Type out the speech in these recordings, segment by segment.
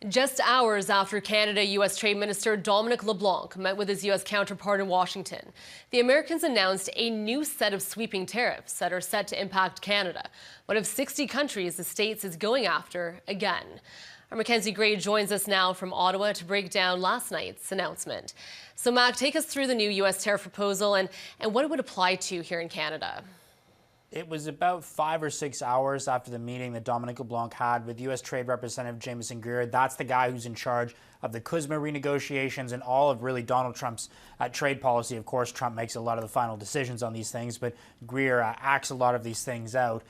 Just hours after Canada, U.S. Trade Minister Dominic LeBlanc met with his U.S. counterpart in Washington, the Americans announced a new set of sweeping tariffs that are set to impact Canada, one of 60 countries the States is going after again. Our Mackenzie Gray joins us now from Ottawa to break down last night's announcement. So, Mac, take us through the new U.S. tariff proposal and what it would apply to here in Canada. It was about 5 or 6 hours after the meeting that Dominic LeBlanc had with U.S. Trade Representative Jamieson Greer. That's the guy who's in charge of the CUSMA renegotiations and all of really Donald Trump's trade policy. Of course, Trump makes a lot of the final decisions on these things, but Greer acts a lot of these things out.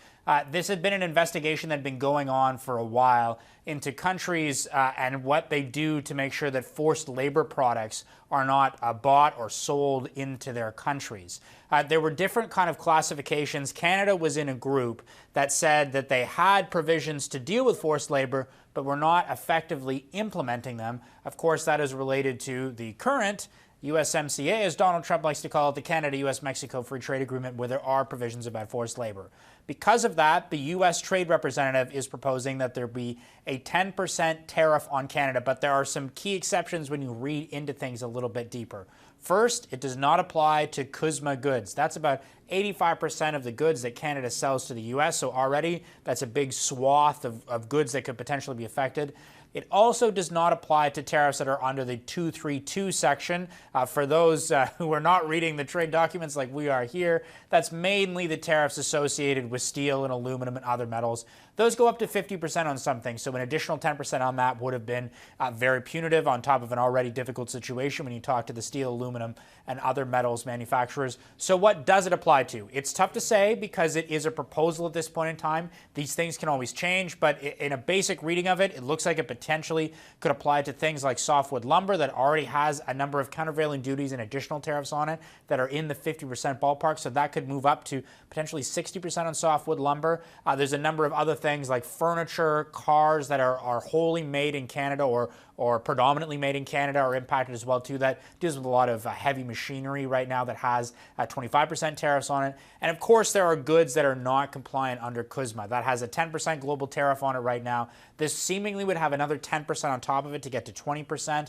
This had been an investigation that had been going on for a while into countries and what they do to make sure that forced labor products are not bought or sold into their countries. There were different kind of classifications. Canada was in a group that said that they had provisions to deal with forced labor, but were not effectively implementing them. Of course, that is related to the current USMCA, as Donald Trump likes to call it, the Canada-US-Mexico Free Trade Agreement, where there are provisions about forced labor. Because of that, the U.S. Trade Representative is proposing that there be a 10% tariff on Canada, but there are some key exceptions when you read into things a little bit deeper. First, it does not apply to CUSMA goods. That's about 85% of the goods that Canada sells to the U.S., so already that's a big swath of goods that could potentially be affected. It also does not apply to tariffs that are under the 232 section. For those who are not reading the trade documents like we are here, that's mainly the tariffs associated with steel and aluminum and other metals. Those go up to 50% on some things, so an additional 10% on that would have been very punitive on top of an already difficult situation when you talk to the steel, aluminum, and other metals manufacturers. So what does it apply to? It's tough to say because it is a proposal at this point in time. These things can always change, but in a basic reading of it, it looks like it potentially could apply to things like softwood lumber that already has a number of countervailing duties and additional tariffs on it that are in the 50% ballpark, so that could move up to potentially 60% on softwood lumber. There's a number of other things like furniture, cars that are wholly made in Canada or predominantly made in Canada are impacted as well too. That deals with a lot of heavy machinery right now that has 25% tariffs on it. And of course, there are goods that are not compliant under CUSMA. That has a 10% global tariff on it right now. This seemingly would have another 10% on top of it to get to 20%.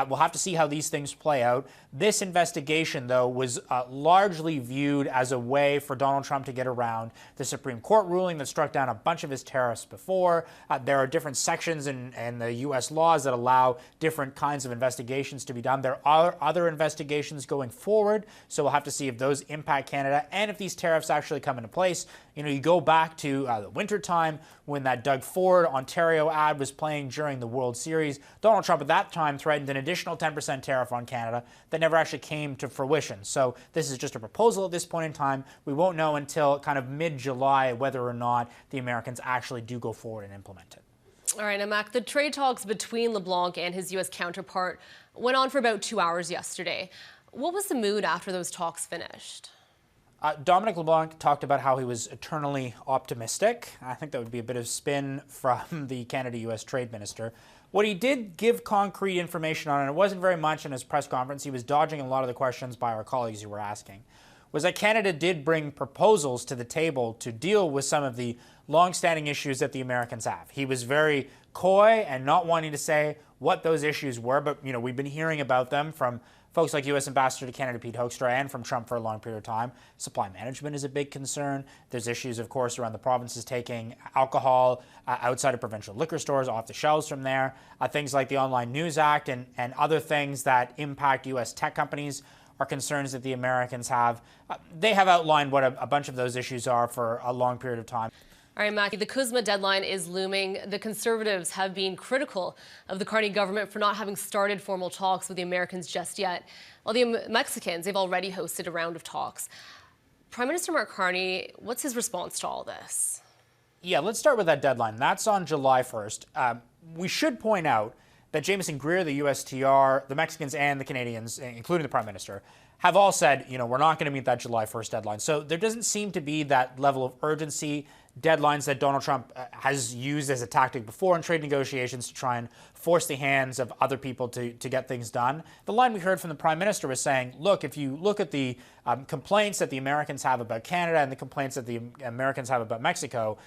We'll have to see how these things play out. This investigation, though, was largely viewed as a way for Donald Trump to get around the Supreme Court ruling that struck down a bunch of his tariffs before. There are different sections in the U.S. laws that allow different kinds of investigations to be done. There are other investigations going forward, so we'll have to see if those impact Canada and if these tariffs actually come into place. You know, you go back to the wintertime when that Doug Ford Ontario ad was playing during the World Series. Donald Trump at that time threatened an additional 10% tariff on Canada that never actually came to fruition. So this is just a proposal at this point in time. We won't know until kind of mid-July whether or not the Americans actually do go forward and implement it. All right, now, Mac, the trade talks between LeBlanc and his U.S. counterpart went on for about 2 hours yesterday. What was the mood after those talks finished? Dominic LeBlanc talked about how he was eternally optimistic. I think that would be a bit of spin from the Canada-U.S. trade minister. What he did give concrete information on, and it wasn't very much in his press conference, he was dodging a lot of the questions by our colleagues who were asking, was that Canada did bring proposals to the table to deal with some of the long-standing issues that the Americans have. He was very coy and not wanting to say what those issues were, but you know, we've been hearing about them from folks like U.S. Ambassador to Canada Pete Hoekstra and from Trump for a long period of time. Supply management is a big concern. There's issues, of course, around the provinces taking alcohol outside of provincial liquor stores off the shelves from there. Things like the Online News Act and other things that impact U.S. tech companies are concerns that the Americans have. They have outlined what a bunch of those issues are for a long period of time. All right, Mackie, the CUSMA deadline is looming. The Conservatives have been critical of the Carney government for not having started formal talks with the Americans just yet. While the Mexicans, they've already hosted a round of talks. Prime Minister Mark Carney, what's his response to all this? Yeah, let's start with that deadline. That's on July 1st. We should point out that Jamieson Greer, the USTR, the Mexicans and the Canadians, including the Prime Minister, have all said, you know, we're not going to meet that July 1st deadline. So there doesn't seem to be that level of urgency deadlines that Donald Trump has used as a tactic before in trade negotiations to try and force the hands of other people to get things done. The line we heard from the Prime Minister was saying, look, if you look at the complaints that the Americans have about Canada and the complaints that the Americans have about Mexico,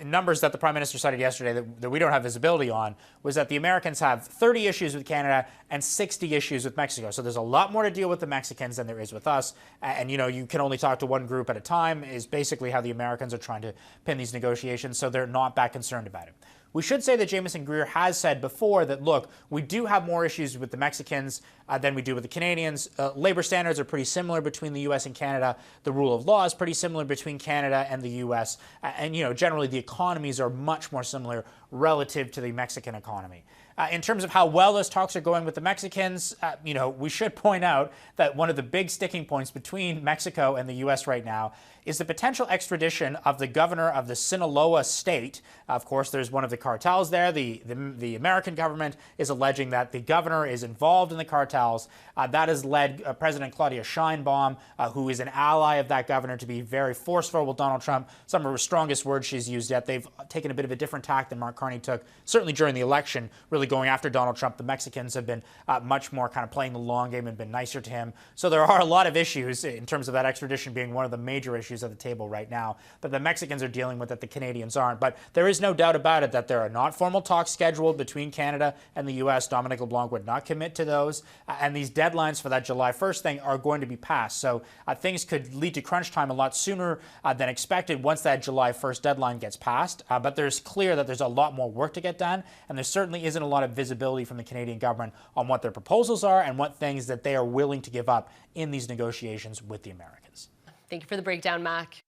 numbers that the Prime Minister cited yesterday that we don't have visibility on, was that the Americans have 30 issues with Canada and 60 issues with Mexico. So there's a lot more to deal with the Mexicans than there is with us. And, you can only talk to one group at a time is basically how the Americans are trying to pin these negotiations, so they're not that concerned about it. We should say that Jamieson Greer has said before that, look, we do have more issues with the Mexicans than we do with the Canadians. Labor standards are pretty similar between the U.S. and Canada. The rule of law is pretty similar between Canada and the U.S. And, generally the economies are much more similar relative to the Mexican economy. In terms of how well those talks are going with the Mexicans, we should point out that one of the big sticking points between Mexico and the U.S. right now is the potential extradition of the governor of the Sinaloa state. Of course, there's one of the cartels there. The American government is alleging that the governor is involved in the cartels. That has led President Claudia Sheinbaum, who is an ally of that governor, to be very forceful with Donald Trump. Some of her strongest words she's used yet. They've taken a bit of a different tack than Mark Carney took, certainly during the election, really going after Donald Trump. The Mexicans have been much more kind of playing the long game and been nicer to him. So there are a lot of issues in terms of that extradition being one of the major issues at the table right now that the Mexicans are dealing with that the Canadians aren't. But there is no doubt about it that there are not formal talks scheduled between Canada and the U.S. Dominic LeBlanc would not commit to those. And these deadlines for that July 1st thing are going to be passed. So things could lead to crunch time a lot sooner than expected once that July 1st deadline gets passed. But there's clear that there's a lot more work to get done. And there certainly isn't a lot of visibility from the Canadian government on what their proposals are and what things that they are willing to give up in these negotiations with the Americans. Thank you for the breakdown, Mac.